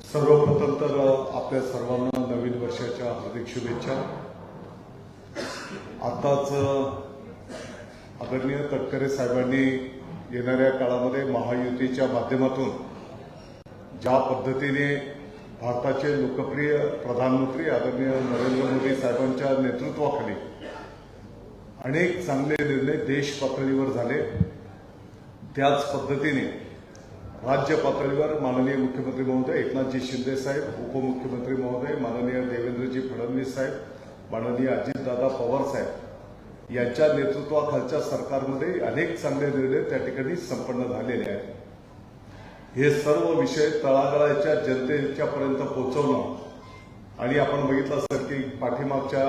सर्वप्रथम तर आपल्या सर्वांना नवीन वर्षाच्या हार्दिक शुभेच्छा। आताच आदरणीय तटकरे साहेबांनी येणाऱ्या काळामध्ये महायुतीच्या माध्यमातून ज्या पद्धतीने भारताचे लोकप्रिय प्रधानमंत्री आदरणीय नरेंद्र मोदी साहेबांच्या नेतृत्वाखाली अनेक चांगले निर्णय देश पातळीवर झाले, त्याच पद्धतीने राज्य पातळीवर माननीय मुख्यमंत्री महोदय एकनाथजी शिंदे साहेब, उपमुख्यमंत्री महोदय माननीय देवेंद्रजी फडणवीस साहेब, माननीय अजितदादा पवार साहेब यांच्या नेतृत्वाखालच्या सरकारमध्ये अनेक चांगले निर्णय त्या ठिकाणी संपन्न झालेले आहेत। हे सर्व विषय तळागाळाच्या जनतेच्यापर्यंत पोहोचवणं आणि आपण बघितलं असेल की पाठीमागच्या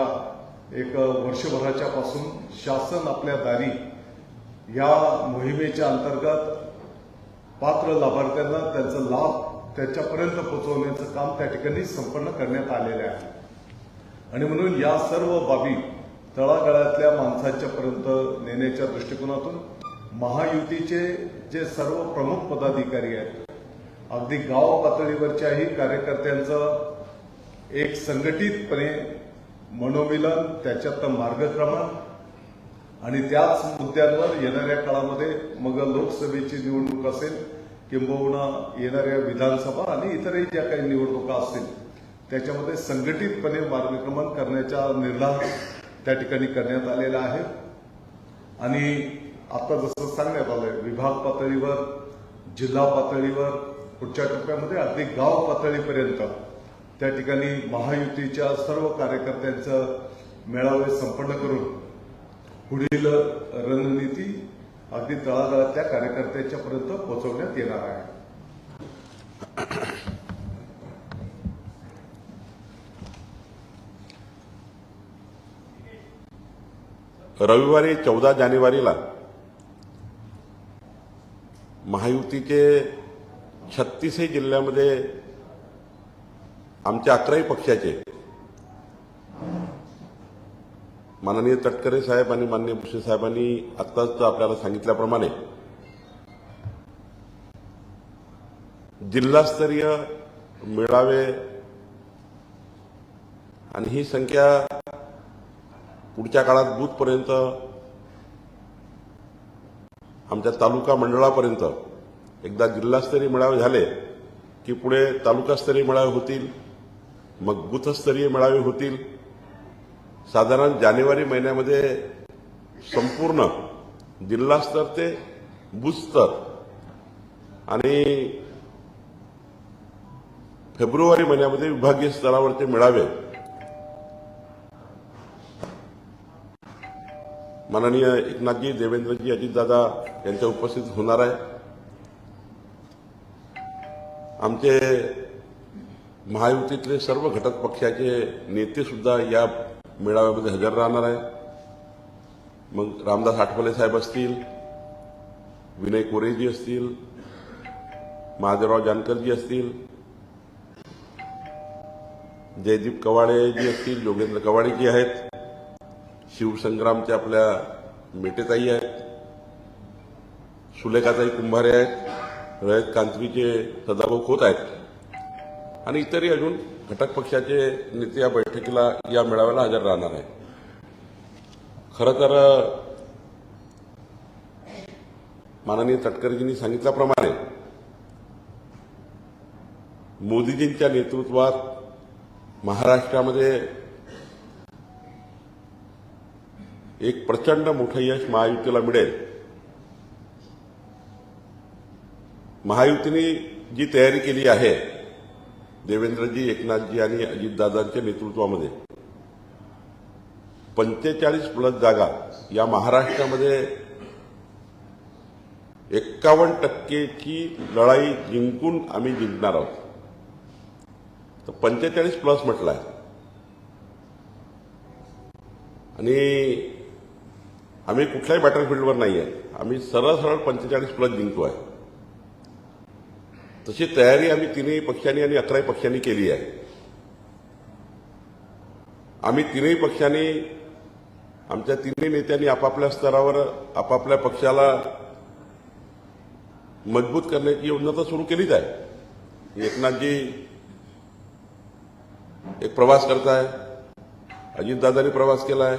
एक वर्षभराच्या पासून शासन आपल्या दारी या मोहिमेच्या अंतर्गत पात्र लाभार्थ्यांना त्यांचा लाभ त्याच्यापर्यंत पोहोचवण्याचं काम त्या ठिकाणी संपन्न करण्यात आलेलं आहे आणि म्हणून या सर्व बाबी तळागाळातल्या माणसांच्या पर्यंत नेण्याच्या दृष्टिकोनातून महायुतीचे जे सर्व प्रमुख पदाधिकारी आहेत, अगदी गाव पातळीवरच्याही कार्यकर्त्यांचं एक संघटितपणे मनोमिलन, त्याच्यात मार्गक्रमण आणि त्याच मुद्द्यांवर येणाऱ्या काळामध्ये मग लोकसभेची निवडणूक असेल किंबहुना येणाऱ्या विधानसभा आणि इतरही ज्या काही निवडणुका असतील त्याच्यामध्ये संघटितपणे मार्गक्रमण करण्याचा निर्धार त्या ठिकाणी करण्यात आलेला आहे। आणि आता जसं सांगण्यात आलंय विभाग पातळीवर, जिल्हा पातळीवर, पुढच्या टप्प्यामध्ये अगदी गाव पातळीपर्यंत त्या ठिकाणी महायुतीच्या सर्व कार्यकर्त्यांचं मेळावे संपन्न करून पुढील रणनीती अगदी तळागाळातल्या कार्यकर्त्यांच्या पर्यंत पोहोचवण्यात येणार आहे। रविवारी 14 जानेवारीला महायुतीचे 36 जिल्ह्यामध्ये आमच्या 11 पक्षाचे माननीय तटकरे साहेब आणि माननीय भुसे साहेबांनी आत्ताच आपल्याला सांगितल्याप्रमाणे जिल्हास्तरीय मेळावे आणि ही संख्या पुढच्या काळात बूथपर्यंत आमच्या तालुका मंडळापर्यंत एकदा जिल्हास्तरीय मेळावे झाले की पुढे तालुकास्तरीय मेळावे होतील, मग बूथस्तरीय मेळावे होतील। साधारण जानेवारी महिन्यामध्ये संपूर्ण जिल्हास्तर ते बूथस्तर आणि फेब्रुवारी महिन्यामध्ये विभागीय स्तरावरचे मेळावे माननीय एकनाथजी, देवेंद्रजी, अजितदादा यांच्या उपस्थित होणार आहे। आमचे महायुतीतले सर्व घटक पक्षाचे नेते सुद्धा या मेळाव्यामध्ये हजर राहणार आहे। मग रामदास आठवले साहेब असतील, विनय कोरेजी असतील, महादेवराव जानकरजी असतील, जयदीप कवाडेजी असतील, योगेंद्र कवाडेजी आहेत, शिवसंग्रामचे आपल्या मेटेताई आहेत, सुलेखाताई कुंभारे आहेत, रयत कांतवीचे सदाभाऊ खोत आहेत आणि इतरही अजून घटक पक्षाचे नेते या बैठकीला, या मेळाव्याला हजर राहणार आहे। खरं तर माननीय तटकरेजींनी सांगितल्याप्रमाणे मोदीजींच्या नेतृत्वात महाराष्ट्रामध्ये एक प्रचंड मोठं यश महायुतीला मिळेल। महायुतीने जी तयारी केली आहे देवेंद्रजी, एकनाथजी आणि अजितदादांच्या नेतृत्वामध्ये 45+ जागा या महाराष्ट्रामध्ये 51% लढाई जिंकून आम्ही जिंकणार आहोत। तर 45+ म्हटलं आहे आणि आम्ही कुठल्याही बॅटलफील्डवर नाही आहे, आम्ही सरळ सरळ 45+ जिंकतो आहे। तशी तयारी आम्ही तिन्ही पक्षांनी आणि 11 पक्षांनी केली आहे। आम्ही तिन्ही पक्षांनी, आमच्या तिन्ही नेत्यांनी आपापल्या स्तरावर आपापल्या पक्षाला मजबूत करण्याची योजना तर सुरू केलीच आहे। एकनाथजी एक प्रवास करताय, अजितदादांनी प्रवास केला आहे,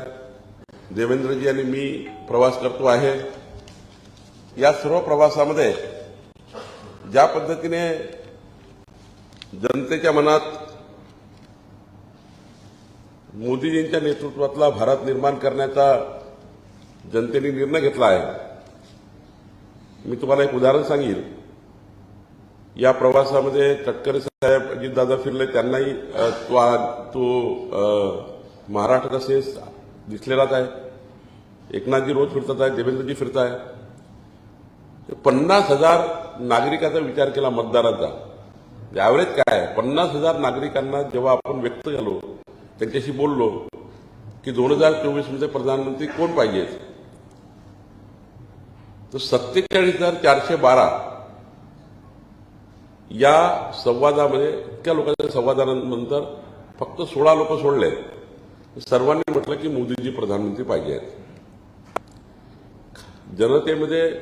देवेंद्रजी आणि मी प्रवास करतो आहे. या सर्व प्रवासामध्ये ज्या पद्धतीने जनतेच्या मनात मोदीजींच्या नेतृत्वातला भारत निर्माण करण्याचा जनतेने निर्णय घेतला आहे. मी तुम्हाला एक उदाहरण सांगेन. या प्रवासामध्ये तटकरे साहेब, अजितदादा फिरले, त्यांनाही तो महाराष्ट्र असे दिसलेलाच आहे. एकनाथजी रोज फिरतात आहे, देवेंद्रजी फिरत आहे. 50,000 नागरिकांचा विचार केला, मतदारांचा ॲव्हरेज काय आहे. 50,000 नागरिकांना जेव्हा आपण व्यक्त झालो, त्यांच्याशी बोललो की 2024 प्रधानमंत्री कोण पाहिजे, तर 47,412 या संवादामध्ये, इतक्या लोकांच्या संवादानंतर फक्त 16 लोक सोडले. सर्वांनी म्हटलं की मोदीजी प्रधानमंत्री पाहिजे आहेत. जनतेमध्ये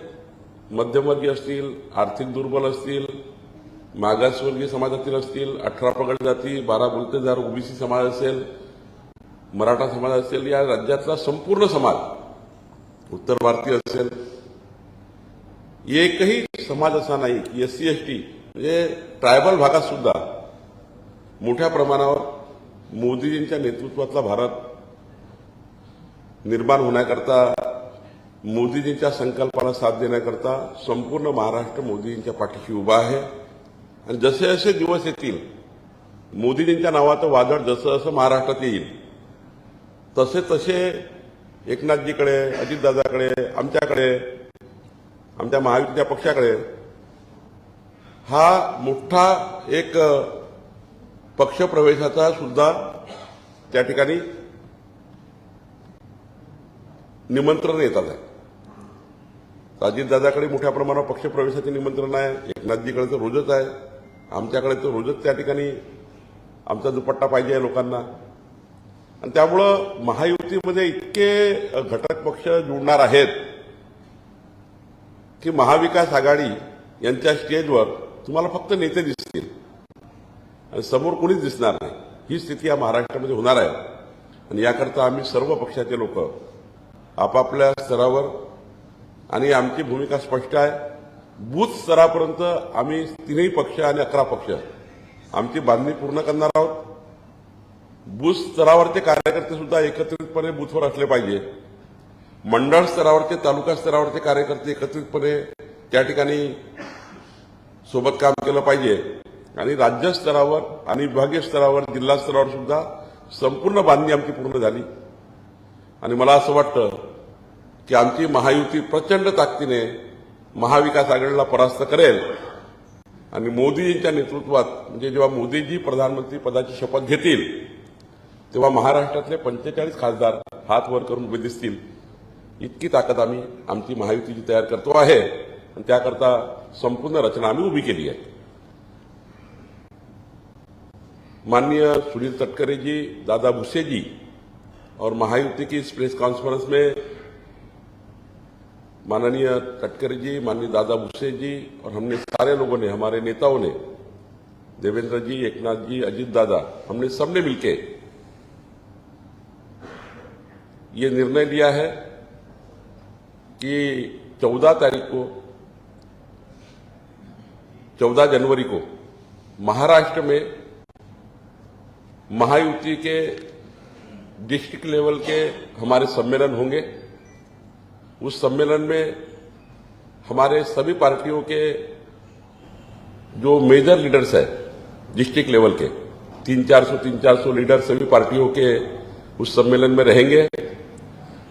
मध्यमवर्गीय असतील, आर्थिक दुर्बल असतील, मागासवर्गीय समाजातील असतील, 18 पगड जाती, 12 बोलतेदार ओबीसी समाज असेल, मराठा समाज असेल, या राज्यातला संपूर्ण समाज, उत्तर भारतीय असेल, एकही समाज असा नाही की SC ST म्हणजे ट्रायबल भागात सुद्धा मोठ्या प्रमाणावर मोदीजींच्या नेतृत्वातला भारत निर्माण होण्याकरता, मोदीजींच्या संकल्पाला साथ देण्याकरता संपूर्ण महाराष्ट्र मोदीजींच्या पाठीशी उभा आहे. आणि जसे जसे दिवस येतील, मोदीजींच्या नावाचं वादळ जसं जसं महाराष्ट्रात येईल, तसे तसे एकनाथजीकडे, अजितदादाकडे, आमच्याकडे, आमच्या महायुतीच्या पक्षाकडे हा मोठा एक पक्षप्रवेशाचा सुद्धा त्या ठिकाणी निमंत्रण येतात आहे. अजितदादाकडे मोठ्या प्रमाणावर पक्षप्रवेशाचे निमंत्रण आहे, एकनाथजीकडे तर रोजच आहे, आमच्याकडे तर रोजच त्या ठिकाणी आमचा दुपट्टा पाहिजे आहे लोकांना. आणि त्यामुळं महायुतीमध्ये इतके घटक पक्ष जुळणार आहेत की महाविकास आघाडी यांच्या स्टेजवर तुम्हाला फक्त नेते दिसतील आणि समोर कोणीच दिसणार नाही. ही स्थिती या महाराष्ट्रामध्ये होणार आहे. आणि याकरता आम्ही सर्व पक्षाचे लोक आपापल्या स्तरावर, आणि आमची भूमिका स्पष्ट आहे, बूथ स्तरापर्यंत आम्ही 3ही पक्ष आणि 11 पक्ष आमची बांधणी पूर्ण करणार आहोत. बूथ स्तरावरचे कार्यकर्ते सुद्धा एकत्रितपणे बूथवर असले पाहिजे. मंडळ स्तरावरचे, तालुका स्तरावरचे कार्यकर्ते एकत्रितपणे त्या ठिकाणी सोबत काम केलं पाहिजे. आणि राज्य स्तरावर आणि विभागीय स्तरावर, जिल्हा स्तरावर सुद्धा संपूर्ण बांधणी आमची पूर्ण झाली. आणि मला असं वाटतं की आमची महायुती प्रचंड ताकदीने महाविकास आघाडीला परास्त करेल. आणि मोदीजींच्या नेतृत्वात, म्हणजे जेव्हा मोदीजी प्रधानमंत्री पदाची शपथ घेतील, तेव्हा महाराष्ट्रातले 45 खासदार हात वर करून उभे दिसतील. इतकी ताकद आम्ही आमची महायुतीची तयार करतो आहे. आणि त्याकरता संपूर्ण रचना आम्ही उभी केली आहे. माननीय सुनील तटकरे जी, दादा भुसे जी और महायुति की इस प्रेस कॉन्फ्रेंस में माननीय तटकरे जी, माननीय दादा भुसे जी और हमने सारे लोगों ने, हमारे नेताओं ने, देवेंद्र जी, एकनाथ जी, अजित दादा, हमने सबने मिलके ये निर्णय लिया है कि 14 जनवरी को महाराष्ट्र में महायुति के डिस्ट्रिक्ट लेवल के हमारे सम्मेलन होंगे. उस सम्मेलन में हमारे सभी पार्टियों के जो मेजर लीडर्स हैं डिस्ट्रिक्ट लेवल के, 300-400 लीडर सभी पार्टियों के उस सम्मेलन में रहेंगे.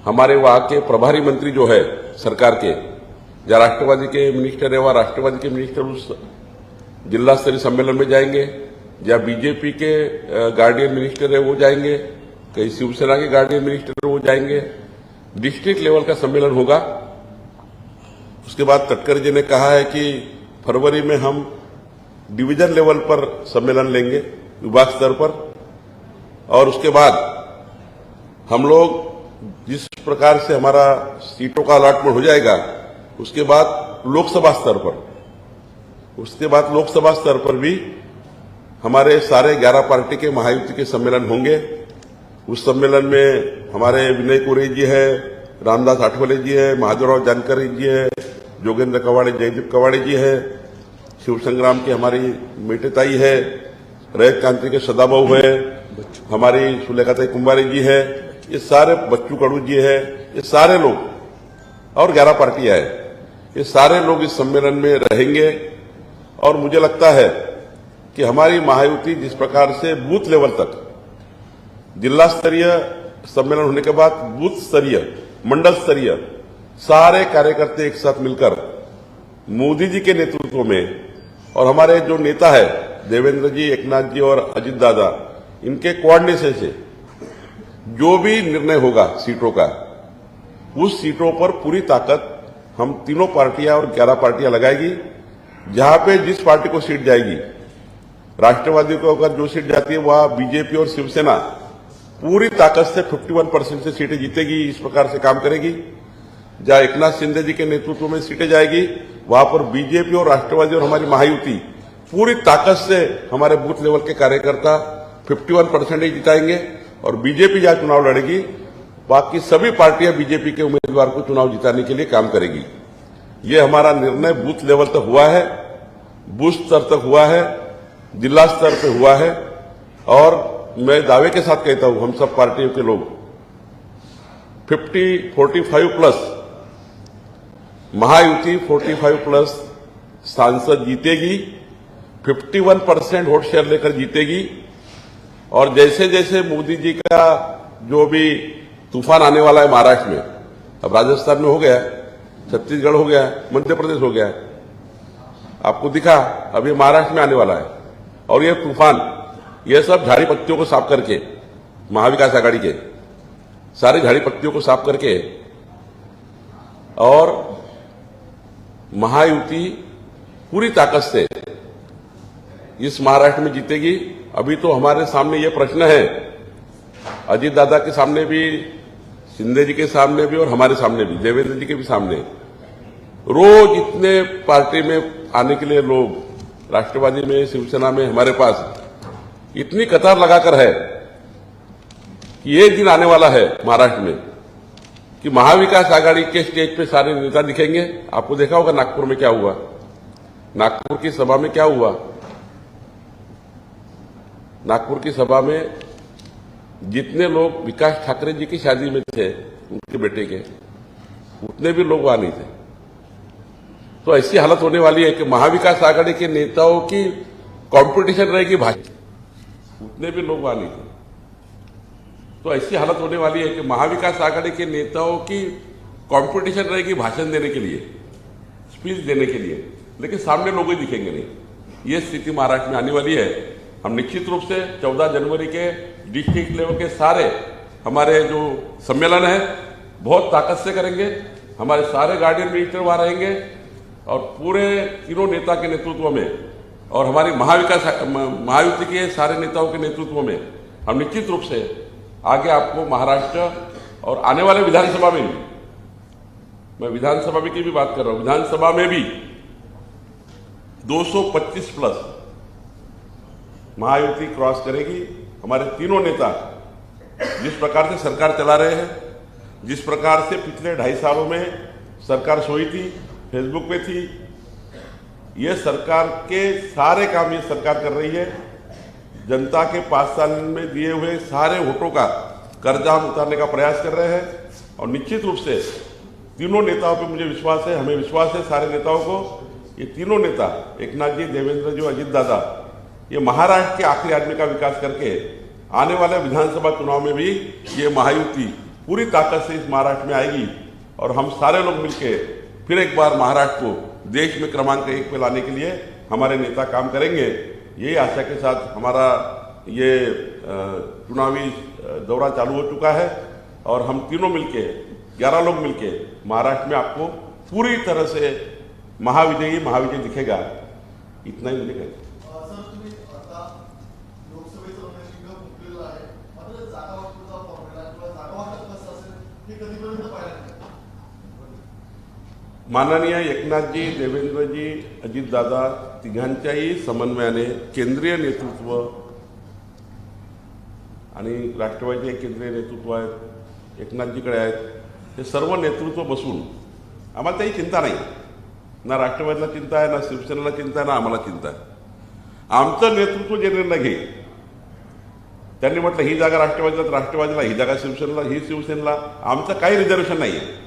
हमारे वहां के प्रभारी मंत्री जो है सरकार के, या राष्ट्रवादी के मिनिस्टर है, वह राष्ट्रवादी के मिनिस्टर उस जिला स्तरीय सम्मेलन में जाएंगे, या बीजेपी के गार्डियन मिनिस्टर है वो जाएंगे, कई शिवसेना के गार्डियन मिनिस्टर है वो जाएंगे. डिस्ट्रिक्ट लेवल का सम्मेलन होगा. उसके बाद तटकरे जी ने कहा है कि फरवरी में हम डिवीजन लेवल पर सम्मेलन लेंगे, विभाग स्तर पर. और उसके बाद हम लोग जिस प्रकार से हमारा सीटों का अलॉटमेंट हो जाएगा, उसके बाद लोकसभा स्तर पर भी हमारे सारे 11 पार्टी के महायुति के सम्मेलन होंगे। उस सम्मेलन में हमारे विनय कोरे जी है, रामदास आठवले जी है, महादेवराव जानकर जी है, जोगेंद्र कवाड़े, जयदीप कवाड़े जी है, शिव संग्राम की हमारी मेटेताई है, रैत कांति के सदाबाऊ है, हमारी सुलेखाताई कुंभारे जी है, ये सारे बच्चू कड़ू जी है, ये सारे लोग और 11 पार्टियां हैं, ये सारे लोग इस सम्मेलन में रहेंगे। और मुझे लगता है कि हमारी महायुति जिस प्रकार से बूथ लेवल तक जिला स्तरीय सम्मेलन होने के बाद बूथ स्तरीय, मंडल स्तरीय सारे कार्यकर्ता एक साथ मिलकर मोदी जी के नेतृत्व में और हमारे जो नेता है देवेंद्र जी, एकनाथ जी और अजित दादा, इनके कोऑर्डिनेशन से जो भी निर्णय होगा सीटों का, उस सीटों पर पूरी ताकत हम तीनों पार्टियां और 11 पार्टियां लगाएगी। जहां पे जिस पार्टी को सीट जाएगी, राष्ट्रवादी को अगर जो सीट जाती है वहां बीजेपी और शिवसेना पूरी ताकत से 51% से सीटें जीतेगी, इस प्रकार से काम करेगी। जहां एकनाथ शिंदे जी के नेतृत्व में सीटें जाएगी वहां पर बीजेपी और राष्ट्रवादी और हमारी महायुति पूरी ताकत से हमारे बूथ लेवल के कार्यकर्ता 51% ही जिताएंगे और बीजेपी जहां चुनाव लड़ेगी बाकी सभी पार्टियां बीजेपी के उम्मीदवार को चुनाव जिताने के लिए काम करेगी। ये हमारा निर्णय बूथ लेवल तक हुआ है, बूथ स्तर तक हुआ है, जिला स्तर पर हुआ है और मैं दावे के साथ कहता हूं हम सब पार्टियों के लोग 45 प्लस महायुति 45 प्लस सांसद जीतेगी, 51% वोट शेयर लेकर जीतेगी। और जैसे जैसे मोदी जी का जो भी तूफान आने वाला है महाराष्ट्र में, अब राजस्थान में हो गया, छत्तीसगढ़ हो गया, मध्य प्रदेश हो गया, आपको दिखा, अब ये महाराष्ट्र में आने वाला है। और ये तूफान, ये सब झाड़ी पत्तियों को साफ करके, महाविकास आघाड़ी के सारी झाड़ी पत्तियों को साफ करके और महायुति पूरी ताकत से इस महाराष्ट्र में जीतेगी। अभी तो हमारे सामने ये प्रश्न है, अजीत दादा के सामने भी, शिंदे जी के सामने भी और हमारे सामने भी, देवेंद्र जी के भी सामने, रोज इतने पार्टी में आने के लिए लोग राष्ट्रवादी में, शिवसेना में हमारे पास इतनी कतार लगाकर है कि ये दिन आने वाला है महाराष्ट्र में कि महाविकास आघाड़ी के स्टेज पे सारे नेता दिखेंगे। आपको देखा होगा नागपुर में क्या हुआ, नागपुर की सभा में क्या हुआ, नागपुर की सभा में जितने लोग विकास ठाकरे जी की शादी में थे, उनके बेटे के, उतने भी लोग वहां नहीं थे। तो ऐसी हालत होने वाली है कि महाविकास आघाड़ी के नेताओं की कंपटीशन रहेगी भाजपा, उतने भी लोग वहां नहीं थे। तो ऐसी हालत होने वाली है कि महाविकास आघाड़ी के नेताओं की कंपटीशन रहेगी भाषण देने के लिए, स्पीच देने के लिए, लेकिन सामने लोग ही दिखेंगे नहीं। ये स्थिति महाराष्ट्र में आने वाली है। हम निश्चित रूप से 14 जनवरी के डिस्ट्रिक्ट लेवल के सारे हमारे जो सम्मेलन है बहुत ताकत से करेंगे। हमारे सारे गार्डियन मिनिस्टर वहां रहेंगे और पूरे तीनों नेता के नेतृत्व में और हमारी महायुति के सारे नेताओं के नेतृत्व में हम निश्चित रूप से आगे आपको महाराष्ट्र और आने वाले विधानसभा में भी, मैं विधानसभा की भी बात कर रहा हूं, विधानसभा में भी 225 प्लस महायुति क्रॉस करेगी। हमारे तीनों नेता जिस प्रकार से सरकार चला रहे हैं, जिस प्रकार से पिछले 2.5 सालों में सरकार सोई थी, फेसबुक पे थी, ये सरकार के सारे काम ये सरकार कर रही है। जनता के 5 साल में दिए हुए सारे वोटों का कर्जा हम उतारने का प्रयास कर रहे हैं और निश्चित रूप से तीनों नेताओं पे मुझे विश्वास है, हमें विश्वास है सारे नेताओं को, ये तीनों नेता एकनाथ जी, देवेंद्र जी, अजित दादा, ये महाराष्ट्र के आखिरी आदमी का विकास करके आने वाले विधानसभा चुनाव में भी ये महायुति पूरी ताकत से इस महाराष्ट्र में आएगी और हम सारे लोग मिलके फिर एक बार महाराष्ट्र को देश में क्रमांक 1 पे लाने के लिए हमारे नेता काम करेंगे। यही आशा के साथ हमारा ये चुनावी दौरा चालू हो चुका है और हम तीनों मिलके 11 लोग मिलके महाराष्ट्र में आपको पूरी तरह से महाविजय दिखेगा। इतना ही मुझे कहना। माननीय एकनाथजी, देवेंद्रजी, अजितदादा तिघांच्याही समन्वयाने केंद्रीय नेतृत्व आणि राष्ट्रवादीचे केंद्रीय नेतृत्व आहेत, एकनाथजीकडे आहेत, हे सर्व नेतृत्व बसून आम्हाला काही चिंता नाही. ना राष्ट्रवादीला चिंता आहे, ना शिवसेनेला चिंता आहे, ना आम्हाला चिंता आहे. आमचं नेतृत्व जे निर्णय घेईल, त्यांनी म्हटलं ही जागा राष्ट्रवादीला तर राष्ट्रवादीला, ही जागा शिवसेनेला ही शिवसेनेला, आमचं काही रिझर्वेशन नाही आहे.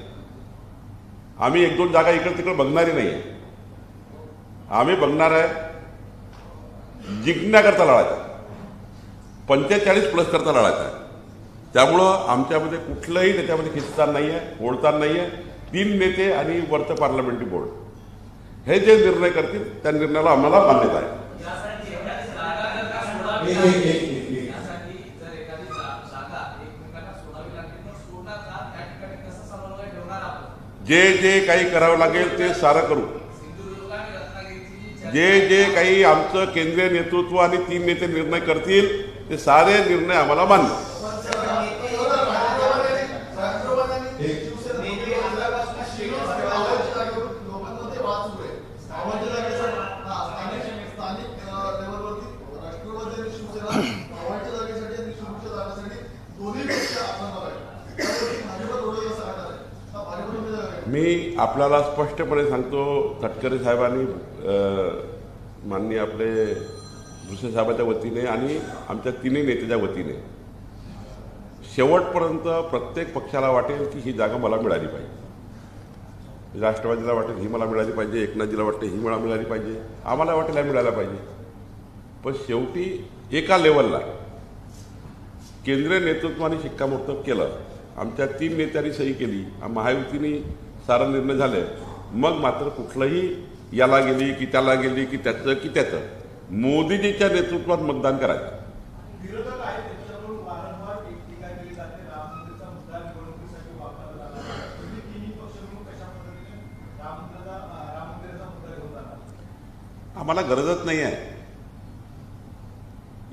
आम्ही एक दोन जागा इकडे तिकडे बघणारी नाही आहे. आम्ही बघणार आहे जिंकण्याकरता लढायचा, 45+ करता लढायचा आहे. त्यामुळं आमच्यामध्ये कुठलंही त्याच्यामध्ये खिस्तान नाही आहे, ओढतान नाही आहे. 3 नेते आणि वरचं पार्लमेंटरी बोर्ड हे जे निर्णय करतील त्या निर्णयाला आम्हाला मान्यता आहे. जे जे काही करावं लागेल ते सारं करू. जे जे काही आमचं केंद्रीय नेतृत्व आणि 3 नेते निर्णय करतील ते सारे निर्णय आम्हाला मान्य. मी आपल्याला स्पष्टपणे सांगतो, तटकरे साहेबांनी माननीय आपले भुसे साहेबांच्या वतीने आणि आमच्या 3 नेत्याच्या वतीने शेवटपर्यंत प्रत्येक पक्षाला वाटेल की ही जागा मला मिळाली पाहिजे. राष्ट्रवादीला वाटेल ही मला मिळाली पाहिजे, एकनाथजीला वाटते ही मला मिळाली पाहिजे, आम्हाला वाटेल ही मिळायला पाहिजे. पण शेवटी एका लेवलला केंद्रीय नेतृत्वाने शिक्कामोर्तब केलं, आमच्या 3 नेत्यांनी सही केली, महायुतीने सारा निर्णय झाले. मग मात्र कुठलंही याला गेली की त्याला गेली की त्याचं की त्याचं, मोदीजीच्या नेतृत्वात मतदान करायचं. आम्हाला गरजच नाही आहे.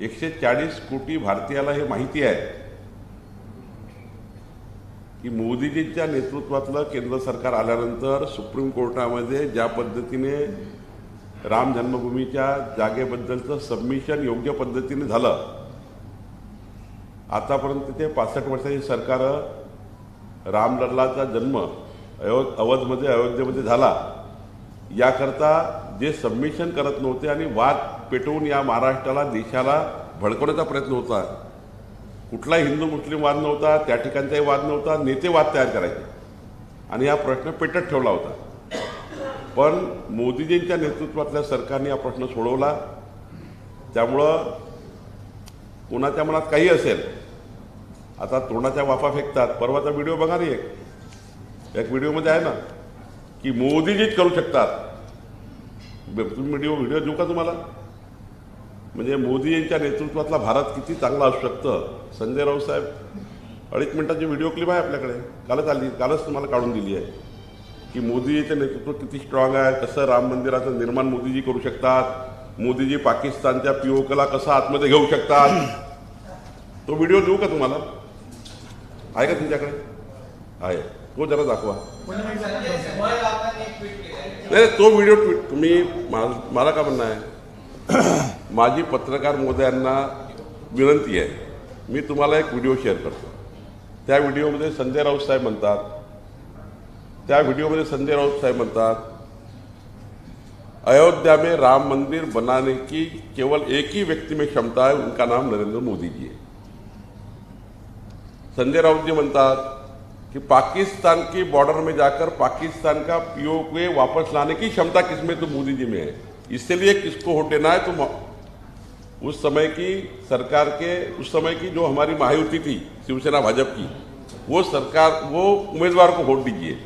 140 कोटी भारतीयाला हे माहिती आहे की मोदीजींच्या नेतृत्वातलं केंद्र सरकार आल्यानंतर सुप्रीम कोर्टामध्ये ज्या पद्धतीने राम जन्मभूमीच्या जागेबद्दलचं सबमिशन योग्य पद्धतीने झालं, आतापर्यंत ते 65 वर्षाची सरकार रामलल्लाचा जन्म अयोध्येमध्ये झाला याकरता जे सबमिशन करत नव्हते आणि वाद पेटवून या महाराष्ट्राला, देशाला भडकवण्याचा प्रयत्न होता. कुठलाही हिंदू मुस्लिम वाद नव्हता, त्या ठिकाणचाही वाद नव्हता, नेते वाद तयार करायचे आणि हा प्रश्न पेटत ठेवला होता. पण मोदीजींच्या नेतृत्वातल्या सरकारने हा प्रश्न सोडवला. त्यामुळं कोणाच्या मनात काही असेल, आता तोंडाच्या वाफा फेकतात. परवाचा व्हिडिओ बघा रे, एक व्हिडिओमध्ये आहे ना की मोदीजीच करू शकतात. तुम्ही व्हिडिओ देऊ का तुम्हाला? म्हणजे मोदीजींच्या नेतृत्वातला भारत किती चांगला असू शकतं. संजय राऊत साहेब 2.5 मिनिटाची व्हिडिओ क्लिप आहे आपल्याकडे, कालच तुम्हाला काढून दिली आहे की मोदीजीचं नेतृत्व किती स्ट्रॉंग आहे, कसं राम मंदिराचं निर्माण मोदीजी करू शकतात, मोदीजी पाकिस्तानच्या POKला कसं आतमध्ये घेऊ शकतात. तो व्हिडिओ देऊ का तुम्हाला? आहे का तुमच्याकडे? आहे, तो जरा दाखवा. नाही, तो व्हिडिओ तुम्ही मला का म्हणणं आहे, माझी पत्रकार महोदयांना विनंती आहे, मी तुम्हाला एक व्हिडिओ शेअर करतो. त्या व्हिडिओमध्ये संजय राऊत साहेब म्हणतात, अयोध्या में राम मंदिर बनाने की केवल एक ही व्यक्ति में क्षमता है, उनका नाम नरेंद्र मोदी जी है. संजय राउत जी म्हणतात कि पाकिस्तान की बॉर्डर में जाकर पाकिस्तान का POK वापस लाने की क्षमता किसमें, तो मोदी जी में है. इसलिए किसको वोट देना है, तो उस समय की सरकार के, उस समय की जो हमारी महायुति थी शिवसेना भाजप की, वो सरकार, वो उमेदवार को वोट दीजिए,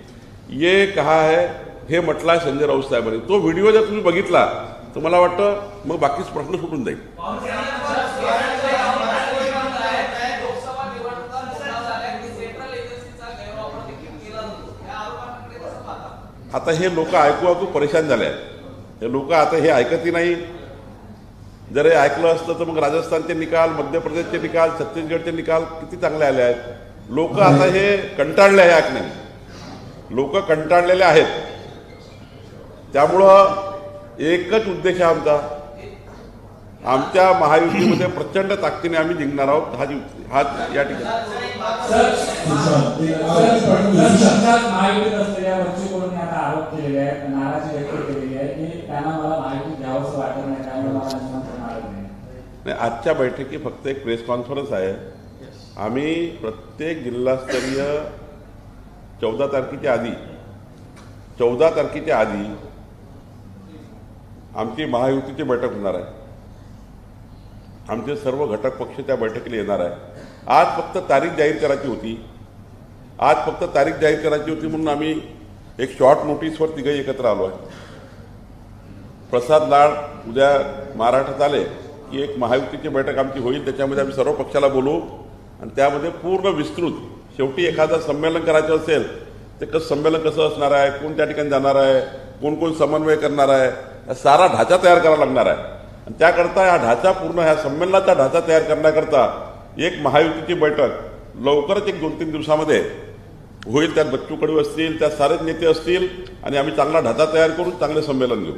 ये कहा है, हे म्हटलं आहे संजय राऊत साहेबांनी. तो व्हिडिओ जर तुम्ही बघितला तर मला वाटतं मग बाकीच प्रश्न सुटून जाईल. आता हे लोक ऐकू परेशान झाले आहेत. हे लोक आता हे ऐकतही नाही. जर हे ऐकलं असतं तर मग राजस्थानचे निकाल, मध्य प्रदेशचे निकाल, छत्तीसगडचे निकाल किती चांगले आले आहेत. लोक आता हे कंटाळले आहे ऐकणे. लोक कंटाळलेले आहेत. त्यामुळं एकच उद्देश आहे आमचा, आमच्या महायुतीमध्ये प्रचंड ताकदीने आम्ही जिंकणार आहोत. हा या ठिकाणी महायुतीत असलेल्या बच्चू कडून आता आरोप केलेले आहेत, नाराजी व्यक्त केलेली आहे की त्यांना मला महायुतीत घ्यावंसं वाटत नाही, त्यामुळे मला निमंत्रण आलं नाही. आजच्या बैठकी फक्त एक प्रेस कॉन्फरन्स आहे. आम्ही प्रत्येक जिल्हास्तरीय 14 तारखेच्या आधी आमची महायुतीची बैठक होणार आहे. आमचे सर्व घटक पक्ष त्या बैठकीला येणार आहे. आज फक्त तारीख जाहीर करायची होती म्हणून आम्ही एक शॉर्ट नोटीसवर तिघही एकत्र आलो आहे. प्रसाद लाड उद्या महाराष्ट्रात आले की एक महायुतीची बैठक आमची होईल, त्याच्यामध्ये आम्ही सर्व पक्षाला बोलू आणि त्यामध्ये पूर्ण विस्तृत, शेवटी एखादं संमेलन करायचं असेल ते संमेलन कसं असणार आहे, कोण त्या ठिकाणी जाणार आहे, कोण कोण समन्वय करणार आहे, सारा ढाचा तयार करावा लागणार आहे. आणि त्याकरता ह्या संमेलनाचा ढाचा तयार करण्याकरता एक महायुतीची बैठक लवकरच 1-2-3 दिवसामध्ये होईल. त्यात बच्चू कडू असतील, त्यात सारेच नेते असतील आणि आम्ही चांगला ढाचा तयार करून चांगले संमेलन घेऊ.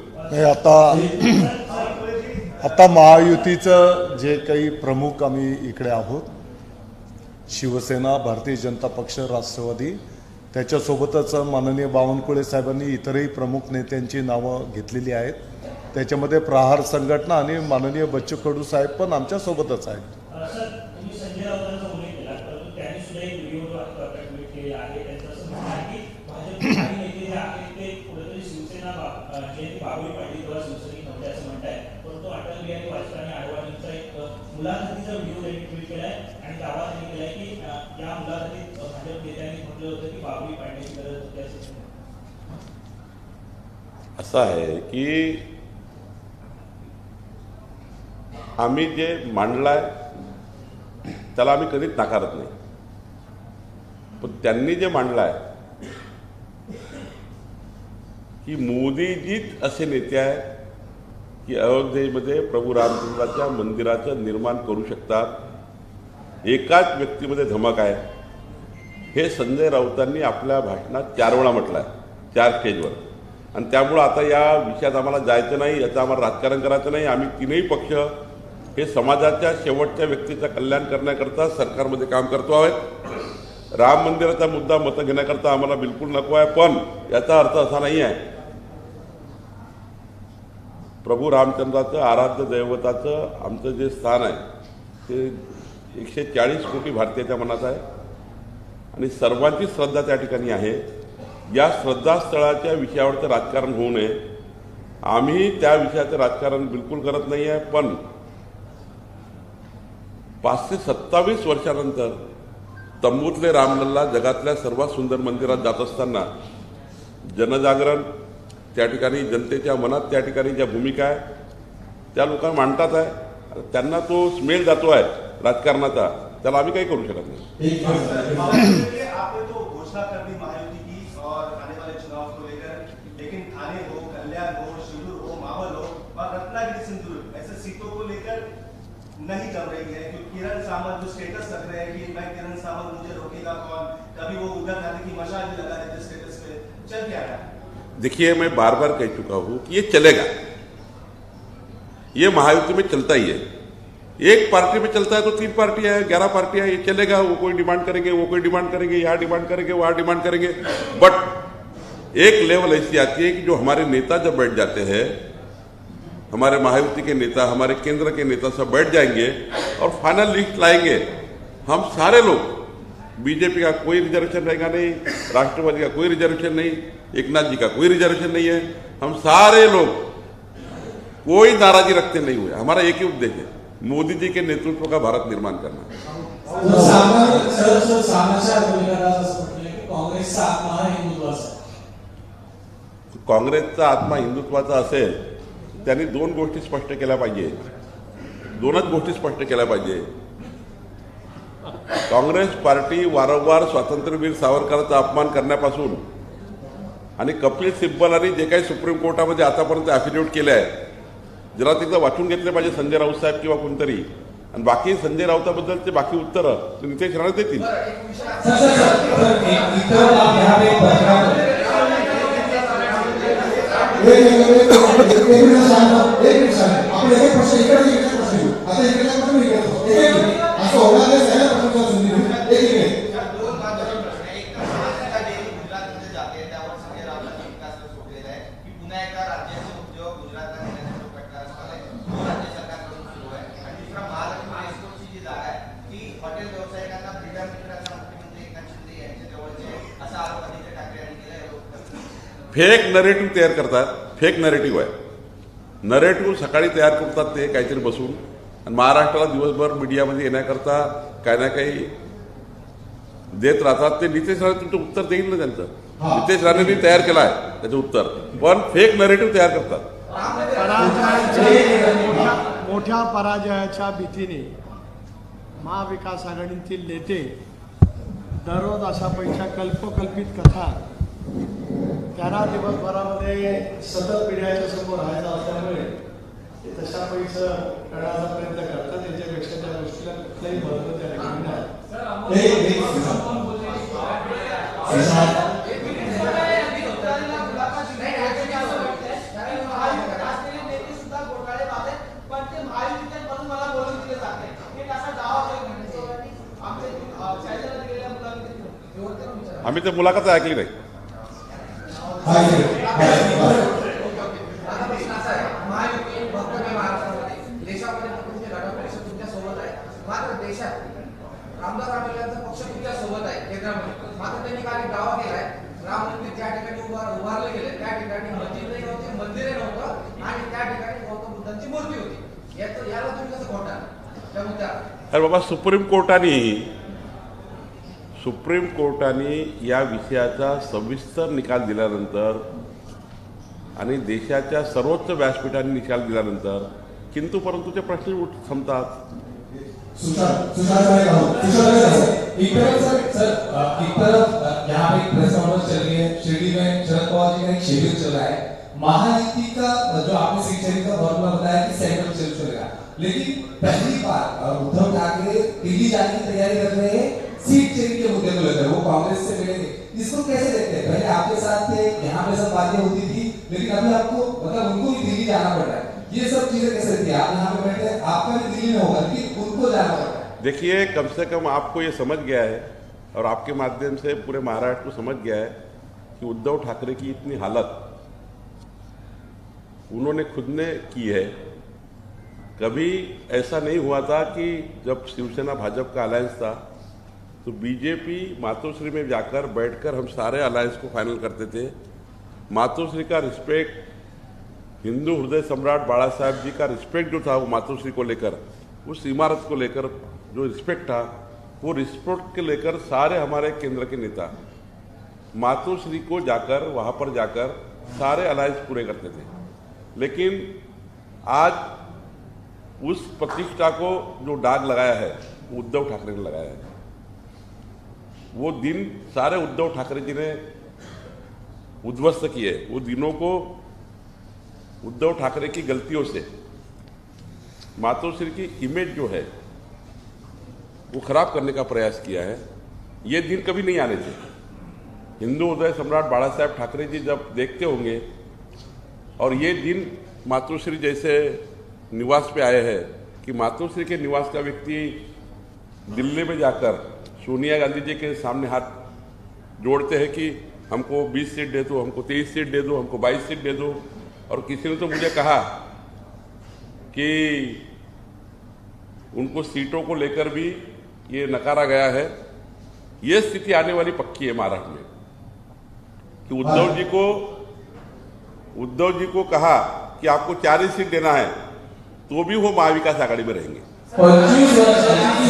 आता महायुतीचं जे काही प्रमुख आम्ही इकडे आहोत, शिवसेना, भारतीय जनता पक्ष, राष्ट्रवादी, त्याच्यासोबतच माननीय बावनकुळे साहेबांनी इतरही प्रमुख नेत्यांची नावं घेतलेली आहेत. त्याच्यामध्ये प्रहार संघटना आणि माननीय बच्चू कडू साहेब पण आमच्या सोबतच आहेत. सर, तुम्ही संजय राऊतांचा उल्लेख केला, परंतु त्यांनी सुद्धा एक व्हिडिओ ट्विट केलेला आहे. त्यांचं असं म्हणणं आहे की भाजपचे काही नेते जे आहेत ते कुठेतरी शिवसेना जयंती बाबळी पाटील किंवा शिवसैनिक नव्हते असं म्हणताय, परंतु अटल बिहारी वाजपेयी आणि आडवाणींचा एक मुलाखतीचा व्हिडिओ त्यांनी ट्विट केलाय आणि दावा त्यांनी केलाय की या मुलाखतीत भाजप नेत्यांनी म्हटलं होतं की बाबळी पाडण्याची गरज होती असं. असं आहे की आम्ही जे मांडलाय त्याला आम्ही कधीच नाकारत नाही, पण त्यांनी जे मांडलाय की मोदीजीच असे नेते आहे की अयोध्येमध्ये प्रभू रामचंद्राच्या मंदिराचं निर्माण करू शकतात, एकाच व्यक्तीमध्ये धमक आहे, हे संजय राऊतांनी आपल्या भाषणात 4 वेळा म्हटलं आहे, 4 स्टेजवर. आणि त्यामुळं आता या विषयात आम्हाला जायचं नाही, याचं आम्हाला राजकारण करायचं नाही. आम्ही तीनही पक्ष हे समाजाच्या शेवटच्या व्यक्तीचं कल्याण करण्याकरता सरकारमध्ये काम करतो आहोत. राम मंदिराचा मुद्दा मतं घेण्याकरता आम्हाला बिलकुल नको आहे, पण याचा अर्थ असा नाही आहे प्रभू रामचंद्राचं आराध्य दैवताचं आमचं जे स्थान आहे ते 140 कोटी भारतीयाच्या मनात आहे आणि सर्वांची श्रद्धा त्या ठिकाणी आहे. या श्रद्धास्थळाच्या विषयावरचं राजकारण होऊ नये. आम्ही त्या विषयाचं राजकारण बिलकुल करत नाही आहे, पण 527 वर्षानंतर तंबूतले रामलल्ला जगातल्या सर्वात सुंदर मंदिरात जात असताना जनजागरण, त्या ठिकाणी जनतेच्या मनात त्या ठिकाणी ज्या भूमिका आहे त्या लोकांना मांडतात आहे, त्यांना तो स्मेल जातो आहे राजकारणाचा, त्याला आम्ही काही करू शकत नाही. लेकिन थाने हो, कल्याण हो, शिरूर हो, मावल हो और रत्नागिरी सिंदूर ऐसे सीटों को लेकर नहीं जम रही है, क्योंकि किरण सामंत जो स्टेटस रख रहे हैं कि मैं किरण सामंत मुझे रोकेगा कौन, कभी वो उधर जाने की मशाल भी लगा देते स्टेटस पे, चल क्या रहा है? देखिए, मैं बार बार कह चुका हूं कि ये चलेगा, ये महायुति में चलता ही है. एक पार्टी में चलता है तो 3 पार्टियां हैं, 11 पार्टियां, ये चलेगा. वो कोई डिमांड करेंगे, वो कोई डिमांड करेंगे, यहाँ डिमांड करेंगे, वहां डिमांड करेंगे, बट एक लेवल ऐसी आती है कि जो हमारे नेता जब बैठ जाते हैं, हमारे महायुति के नेता, हमारे केंद्र के नेता सब बैठ जाएंगे और फाइनल लिस्ट लाएंगे. हम सारे लोग, बीजेपी का कोई रिजर्वेशन रहेगा नहीं, राष्ट्रवादी का कोई रिजर्वेशन नहीं, एकनाथ जी का कोई रिजर्वेशन नहीं है, हम सारे लोग कोई नाराजी रखते नहीं हुए. हमारा एक ही उद्देश्य है, मोदी जी के नेतृत्व का भारत निर्माण करना. काँग्रेसचा आत्मा हिंदुत्वाचा असेल, त्यांनी 2 गोष्टी स्पष्ट केल्या पाहिजे, 2च गोष्टी स्पष्ट केल्या पाहिजे. काँग्रेस पार्टी वारंवार स्वातंत्र्यवीर सावरकरांचा अपमान करण्यापासून आणि कपिल सिब्बल आणि जे काही सुप्रीम कोर्टामध्ये आतापर्यंत ॲफिडेव्हिट केले आहे, जरा तिथं वाचून घेतले पाहिजे संजय राऊत साहेब किंवा कोणतरी. आणि बाकी संजय राऊताबद्दलचे बाकी उत्तरं नितेश राणे देतील. मिनिट शांत. आपण एक प्रश्न इकडे प्रश्न घेऊ. आता इकडे प्रश्न इकडे असं होणार नाही. सगळ्या प्रश्नाला संधी देऊ. एक मिनिट. या दोन महत्त्वाचे प्रश्न आहे. एक तर महाराष्ट्राच्या डेअरी गुजरातमध्ये जाते, त्यावर संजय राऊतांनी विकास सोडलेला आहे की पुन्हा एकदा राज्याचे उद्योग गुजरातला नेण्याचा प्रकार आहे तो राज्य सरकारकडून सुरू आहे. आणि दुसरा महालक्ष्मी रेस्टोरंटची जी जागा आहे ती हॉटेल व्यावसायिकांना फ्रीडम मिळण्याचा मुख्यमंत्री एकनाथ शिंदे यांच्या जवळचे असा आरोप आदित्य ठाकरे यांनी केला आहे. फेक नरेटिव्ह तयार करतात. फेक नरेटिव्ह आहे. नरेटिव्ह सकाळी तयार करतात ते काहीतरी बसून आणि महाराष्ट्राला दिवसभर मीडियामध्ये येण्याकरता काही ना काही देत राहतात. ते नितेश राणे तुमचं उत्तर देईल ना त्यांचं. नितेश राणेंनी तयार केलं आहे त्याचं उत्तर, पण फेक नरेटिव्ह तयार करतात. मोठ्या पराजयाच्या भीतीने महाविकास आघाडीतील नेते दररोज अशा पैशा कल्पकल्पित कथा त्यांना दिवसभरामध्ये सतत मीडियाच्या समोर राहायचं असल्यामुळे ते तशा पैसा करण्याचा प्रयत्न करतात. त्याच्यापेक्षा त्या गोष्टीला कुठलंही महत्व त्या ठिकाणी नाही. आम्ही ते मुलाखत ऐकली नाही. मात्र देशात रामदास आठवलेंचा पक्ष तुमच्या सोबत आहे केंद्रामध्ये. मात्र त्यांनी काही दावा केलाय राम मंदिर ज्या ठिकाणी उभारले गेले त्या ठिकाणी मस्जिदही नव्हते, मंदिरही नव्हतं आणि त्या ठिकाणी गौतम बुद्धांची मूर्ती होती. याला तुम्ही कसं खोटा त्या मुद्द्यावर? अरे बाबा, सुप्रीम कोर्टाने या विषयाचा सविस्तर निकाल दिल्यानंतर आणि देशाच्या सर्वोच्च व्यासपीठाने निकाल दिल्यानंतर किंतु परंतु ते प्रश्न थांबतात. एक तरफ यहाँ पे प्रेस कॉन्फ्रेंस चल रही है, शिरडी में शरद पवार जी का एक शेड्यूल चल रहा है. महायुति का जो आपने सीट शेयरिंग का फॉर्मूला बताया कि सेंट्रल शेड्यूल चलेगा, लेकिन पहली बार उद्धव ठाकरे दिल्ली जाने की तैयारी कर रहे हैं सीट शेयरिंग के मुद्दे को लेकर. वो कांग्रेस से मिलेंगे, इसको कैसे देखते हैं? पहले आपके साथ थे, यहाँ पे सब बातें होती थी, लेकिन अभी आपको मतलब उनको भी दिल्ली जाना पड़ रहा है. ये सब चीजें कैसे थी? आप यहाँ पे बैठे, आपका भी दिल्ली में होगा लेकिन उनको जाना पड़ रहा है. देखिए, कम से कम आपको ये समझ गया है और आपके माध्यम से पूरे महाराष्ट्र को समझ गया है कि उद्धव ठाकरे की इतनी हालत उन्होंने खुद ने की है. कभी ऐसा नहीं हुआ था कि जब शिवसेना भाजपा का अलायंस था तो बीजेपी मातोश्री में जाकर बैठकर हम सारे अलायंस को फाइनल करते थे. मातोश्री का रिस्पेक्ट, हिंदू हृदय सम्राट बाला साहब जी का रिस्पेक्ट जो था वो मातोश्री को लेकर, उस इमारत को लेकर जो रिस्पेक्ट था, वो रिस्पेक्ट के लेकर सारे हमारे केंद्र के नेता मातोश्री को जाकर वहाँ पर जाकर सारे अलायंस पूरे करते थे. लेकिन आज उस प्रतिष्ठा को जो दाग लगाया है वो उद्धव ठाकरे ने लगाया है. वो दिन सारे उद्धव ठाकरे जी ने उद्ध्वस्त किए. वो दिनों को उद्धव ठाकरे की गलतियों से मातोश्री की इमेज जो है वो खराब करने का प्रयास किया है. ये दिन कभी नहीं आने थे. हिंदू हृदय सम्राट बाला साहेब ठाकरे जी जब देखते होंगे और ये दिन मातोश्री जैसे निवास पे आए हैं कि मातोश्री के निवास का व्यक्ति दिल्ली में जाकर सोनिया गांधी जी के सामने हाथ जोड़ते हैं कि हमको 20 सीट दे दो, हमको 23 सीट दे दो, हमको 22 सीट दे दो. और किसी ने तो मुझे कहा कि उनको सीटों को लेकर भी ये नकारा गया है. ये स्थिति आने वाली पक्की है महाराष्ट्र में कि उद्धव जी को कहा कि आपको 4 ही सीट देना है तो भी वो महाविकास आघाडी में रहेंगे. 25 वर्षांची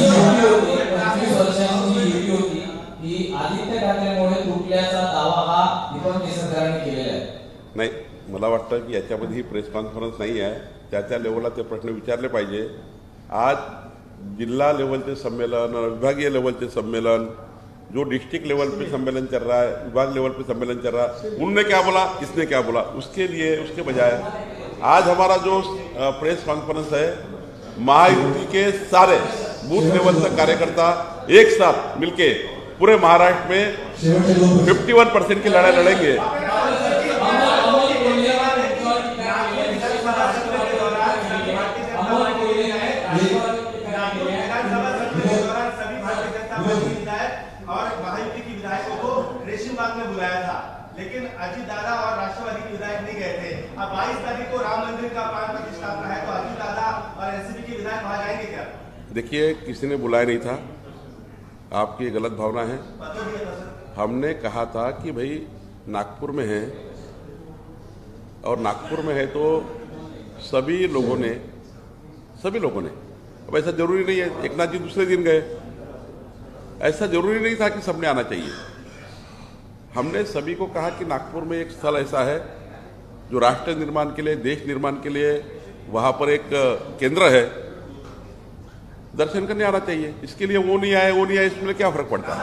युती होती ही आदित्य ठाकरेंमुळे तुटल्याचा दावा हा दीपक केसरकरांनी केलेला आहे. नाही, मला वाटतं की याच्यामध्ये ही प्रेस कॉन्फरन्स नाही आहे. त्या लेवलला ते प्रश्न विचारले पाहिजे. आज जिला लेवलचे सम्मेलन, विभागीय लेवलचे सम्मेलन, जो डिस्ट्रिक्ट लेवल पे सम्मेलन चल रहा है, विभाग लेवल पे सम्मेलन चल रहा है, उनने क्या बोला, किसने क्या बोला, उसके बजाय आज हमारा जो प्रेस कॉन्फ्रेंस है, महायुति के सारे बूथ लेवल तक कार्यकर्ता एक साथ मिलके पूरे महाराष्ट्र में 51% की लड़ाई लड़ेंगे. क्वेश्चन मार्क में बुलाया था, लेकिन अजीत दादा और राष्ट्रवादी के विधायक नहीं गए थे। अब 22 तारीख को राम मंदिर का प्राण प्रतिष्ठापना है, तो अजीत दादा और एनसीपी के विधायक वहां जाएंगे क्या? देखिए, किसी ने बुलाया नहीं था, आपकी गलत भावना है। पता दिया था सर। हमने कहा था कि भाई नागपुर में है, और नागपुर में है तो सभी लोगों ने अब ऐसा जरूरी नहीं है एक नाथ जी दूसरे दिन गए, ऐसा जरूरी नहीं था कि सबने आना चाहिए। हमने सभी को कहा कि नागपुर में एक स्थल ऐसा है जो राष्ट्र निर्माण के लिए, देश निर्माण के लिए वहां पर एक केंद्र है, दर्शन करने आना चाहिए। इसके लिए वो नहीं आए इसमें क्या फर्क पड़ता है?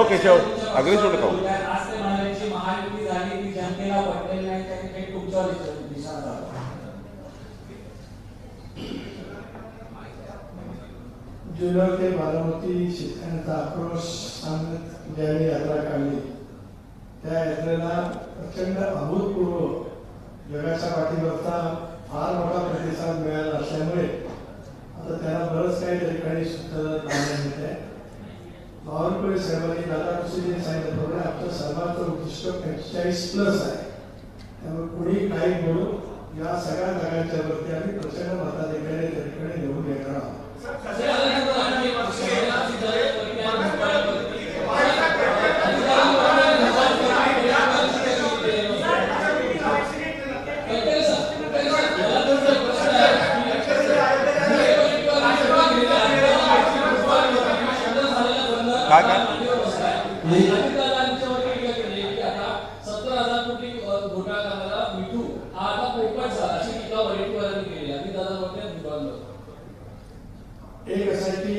केशव अग्रेस नका होऊ. महायुती झाली ती जनतेला पटलेली नाही, त्याने तुमच्यावर दिशा जुन्नर ते बारामती शेतकऱ्यांचा आक्रोश सांगत ज्यावेळी यात्रा काढली, त्या यात्रेला प्रचंड अभूतपूर्व जगाच्या पाठीवरचा फार मोठा प्रतिसाद मिळाला असल्यामुळे आता त्याला बरंच काही ठिकाणी सूत्र बांधण्यात येत आहे. बावनकुळे साहेबांनी दादा कुशेने सांगितल्याप्रमाणे आपलं सर्वांचं उद्दिष्ट 45+ आहे. त्यामुळे कुणी काही बोलू, या सगळ्या जागांच्या वरती आम्ही प्रचंड मताधिकारी त्या ठिकाणी निवडून येणार आहोत. एक असं आहे की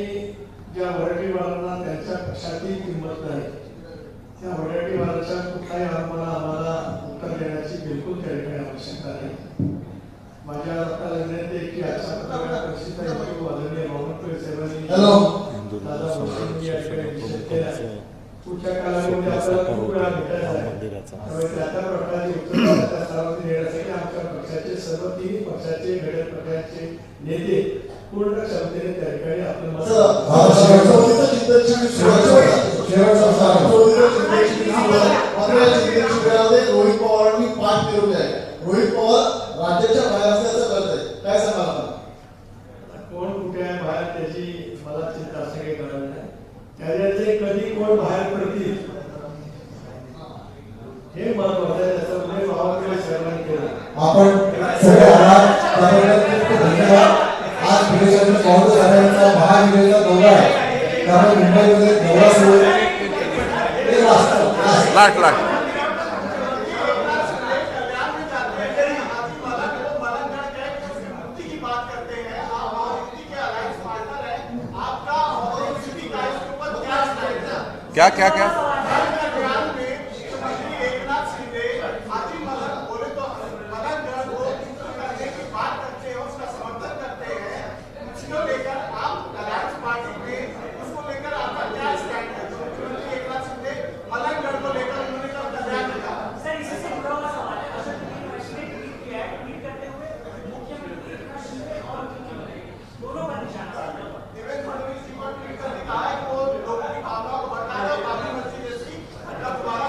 ज्या वराठीवारांना त्यांच्या पक्षाची किंमत नाही, त्या वराठीवाराच्या कुठल्याही आरोपाला आम्हाला उत्तर देण्याची बिलकुल त्या ठिकाणी आवश्यकता नाही. माझ्या आपल्याला विनंती आहे की आजच्या पत्रकार परिषदेचा हेतू आदरणीय बावनकुळे साहेबांनी दादा भुसेंनी या ठिकाणी निश्चित केला आहे. पुढच्या काळामध्ये आपल्याला खूप वेळा भेटायचा आहे, त्यामुळे त्या त्या प्रकारची उत्तर त्या स्तरावरती देण्यासाठी आमच्या पक्षाचे सर्व 3 पक्षाचे घटक पक्षाचे नेते पूर्ण क्षमतेने त्या ठिकाणी आपलं मत रोहित पवारांनी पाठ फिरवली आहे. रोहित पवार राज्याच्या बाहेर असल्याचं कळतंय, काय सांगाल? कोण कुठे आहे बाहेर त्याची मला चिंता असं काही करायला नाही. त्याच्यातले कधी कोण बाहेर पडतील हे महत्वाचं आहे. त्याचा उल्लेख बावनकुळे साहेबांनी केला. आपण सगळे धन्यवाद. आज प्रदेशातील काँग्रेस आघाडीचा महायुतीचा दौरा आहे, त्यामुळे मुंबईमध्ये दौरा सुरू आहे. लाट क्या क्या क्या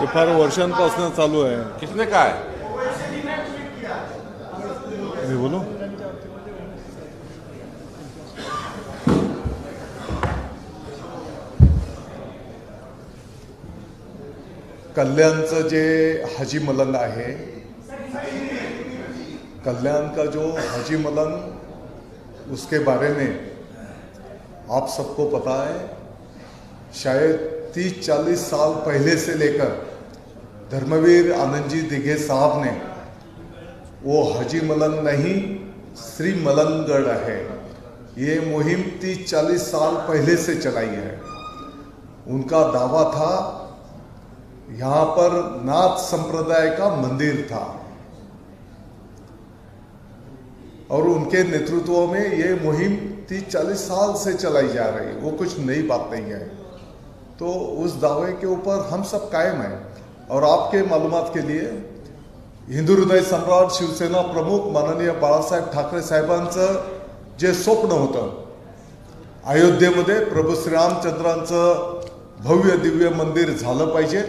ते फार वर्षांपासून चालू आहे. किसने कहा है? मी बोलू? कल्याणचं जे हाजी मलन आहे, कल्याण का जो हाजी मलन, उसके बारे में आप सबको पता है. शायद 30-40 साल पहले से लेकर धर्मवीर आनंद जी दिघे साहब ने वो हाजी मलन नहीं श्री मलनगढ़ है, ये मुहिम 30-40 साल पहले से चलाई है. उनका दावा था यहाँ पर नाथ संप्रदाय का मंदिर था और उनके नेतृत्व में ये मुहिम 30-40 साल से चलाई जा रही है. वो कुछ नई बात नहीं है. तो उस दावे के ऊपर हम सब कायम हैं। और आपके मालूमात के लिए हिंदू हृदय सम्राट शिवसेना प्रमुख माननीय बाळासाहेब ठाकरे साहेबांचं जे स्वप्न होतं, अयोध्येमध्ये प्रभू श्रीरामचंद्रांचं भव्य दिव्य मंदिर झालं पाहिजे,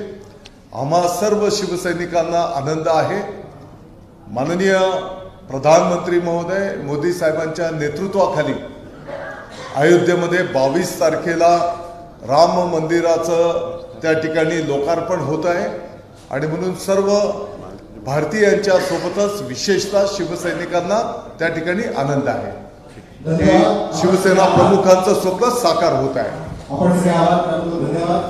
आम्हा सर्व शिवसैनिकांना आनंद आहे। माननीय प्रधानमंत्री महोदय मोदी साहेबांच्या नेतृत्वाखाली अयोध्येमध्ये 22 तारखेला राम मंदिराचं त्या ठिकाणी लोकार्पण होत आहे आणि म्हणून सर्व भारतीयांच्या सोबतच विशेषतः शिवसैनिकांना त्या ठिकाणी आनंद आहे। हे शिवसेना प्रमुखांचं स्वप्न साकार होत आहे। आपण सगळे आभार मानतो, धन्यवाद।